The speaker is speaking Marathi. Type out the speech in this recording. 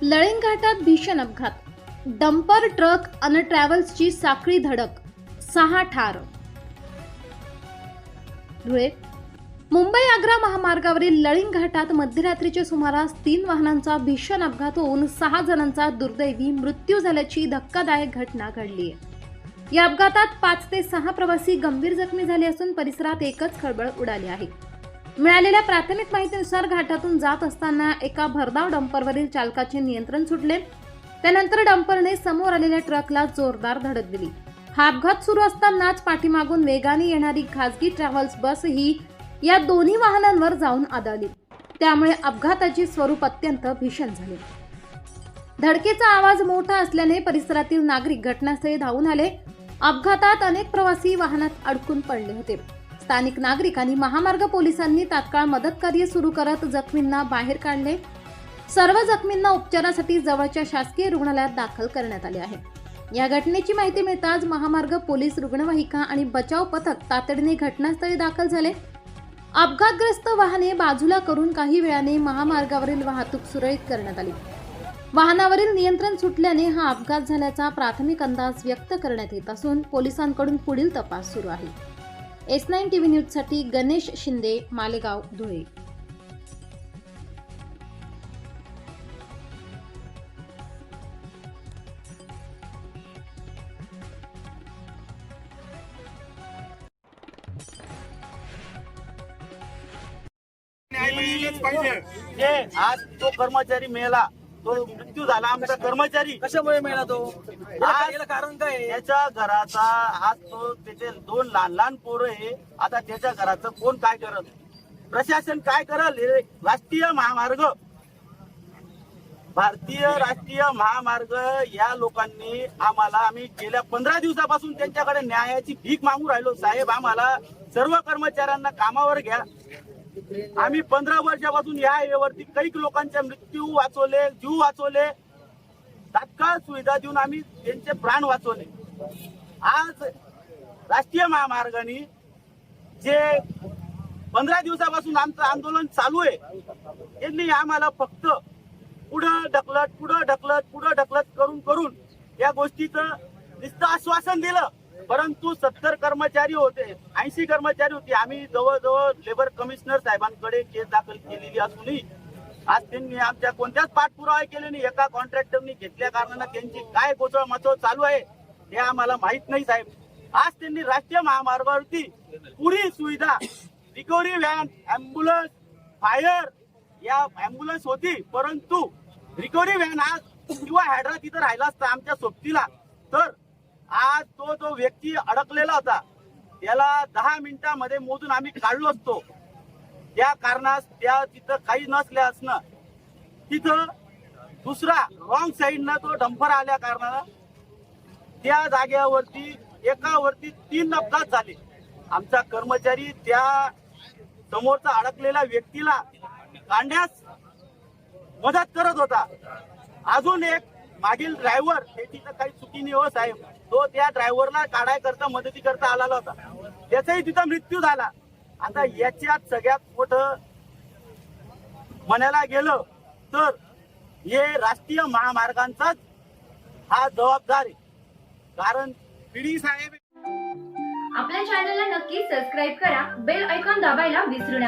लळिंग घाटात भीषण अपघात, डंपर ट्रक अन ट्रॅव्हल्सची साखळी धडक, 6 ठार. धुळे. मुंबई आग्रा महामार्गावरील लळिंग घाटात मध्यरात्रीच्या सुमारास 3 वाहनांचा भीषण अपघात होऊन 6 जणांचा दुर्दैवी मृत्यू झाल्याची धक्कादायक घटना घडली आहे. या अपघातात 5 ते 6 प्रवासी गंभीर जखमी झाले असून परिसरात एकच खळबळ उडाली आहे. मिळालेल्या प्राथमिक माहितीनुसार घाटातून जात असताना एका भरधाव डंपरवरील चालकाचे नियंत्रण सुटले. त्यानंतर डंपरने समोर आलेल्या ट्रकला जोरदार धडक दिली. हा अपघात सुरू असतानाच पाठीमागून वेगाने येणारी खासगी ट्रॅव्हल्स बस ही या दोन्ही वाहनांवर जाऊन आदळली. त्यामुळे अपघाताचे स्वरूप अत्यंत भीषण झाले. धडकेचा आवाज मोठा असल्याने परिसरातील नागरिक घटनास्थळी धावून आले. अपघातात अनेक प्रवासी वाहनात अडकून पडले होते. स्थानिक नागरिक आणि महामार्ग पोलिसांनी तात्काळ मदत कार्य सुरू करत जखमींना बाहेर काढले. सर्व जखमींना उपचारासाठी जवळच्या शासकीय रुग्णालयात दाखल करण्यात आले आहे. या घटनेची माहिती मिळताच महामार्ग पोलीस, रुग्णवाहिका आणि बचाव पथक तातडीने घटनास्थळी दाखल झाले. अपघातग्रस्त वाहने बाजूला करून काही वेळाने महामार्गावरील वाहतूक सुरळीत करण्यात आली. वाहनावरील नियंत्रण सुटल्याने हा अपघात झाल्याचा प्राथमिक अंदाज व्यक्त करण्यात येत असून पोलिसांकडून पुढील तपास सुरू आहे. S9 TV न्यूजसाठी गणेश शिंदे, मालेगाव, धुळे. आज तो कर्मचारी मेला, तो मृत्यू झाला. आमचा कर्मचारी कशामुळे मेला तो? याला कारण काय आहे? त्याच्या घराचा आज तो, त्याचे 2 लहान लहान पोरं आहे. आता त्याच्या घराचं कोण काय करल? प्रशासन काय करल? हे राष्ट्रीय महामार्ग, भारतीय राष्ट्रीय महामार्ग या लोकांनी आम्हाला, आम्ही गेल्या 15 दिवसापासून त्यांच्याकडे न्यायाची भीक मागू राहिलो. साहेब, आम्हाला सर्व कर्मचाऱ्यांना कामावर घ्या. आम्ही 15 वर्षापासून या वेळेवरती काही लोकांचे मृत्यू वाचवले, जीव वाचवले, तात्काळ सुविधा देऊन आम्ही त्यांचे प्राण वाचवले. आज राष्ट्रीय महामार्गाने जे 15 दिवसापासून आमचं आंदोलन चालू आहे, त्यांनी आम्हाला फक्त पुढं ढकलत करून या गोष्टीचं नुसतं आश्वासन दिलं. परंतु 70 कर्मचारी होते, 80 कर्मचारी होते. आम्ही जवळजवळ लेबर कमिशनर साहेबांकडे केस दाखल केलेली असूनही आज त्यांनी आमच्या कोणत्याच पाठपुरावा केले नाही. एका कॉन्ट्रॅक्टरनी घेतल्या कारणानं त्यांची काय गोचळ मचळ चालू आहे हे आम्हाला माहित नाही. साहेब, आज त्यांनी राष्ट्रीय महामार्गावरती पुरी सुविधा, रिकव्हरी व्हॅन, अँब्युलन्स, फायर या अँब्युलन्स होती, परंतु रिकव्हरी व्हॅन आज किंवा हॅड्रा तिथं राहिला असता आमच्या सोबतीला, तर आज तो व्यक्ती अडकलेला होता, त्याला 10 मिनिटांमध्ये मोजून आम्ही काढलो असतो. त्या कारणास त्या तिथं काही नसल्या असणं, तिथं दुसरा रॉंग साईडनं तो डंपर आल्या कारणानं त्या जागेवरती एकावरती 3 अपघात झाले. आमचा कर्मचारी त्या समोरचा अडकलेल्या व्यक्तीला काढण्यास मदत करत होता. अजून एक मागील ड्रायव्हर, त्याची तर काही चुकी नाही हो साहेब, तो त्या ड्रायव्हरला काढाय करता मदती करता आलेला होता, त्याचाही तिथं मृत्यू झाला. आता याच्यात सगळ्यात मोठं म्हणायला गेलं तर हे राष्ट्रीय महामार्गांचाच हा जबाबदार आहे. कारण पिढी साहेब, आपल्या चॅनलला नक्की सबस्क्राईब करा, बेल आयकॉन दाबायला विसरू नका.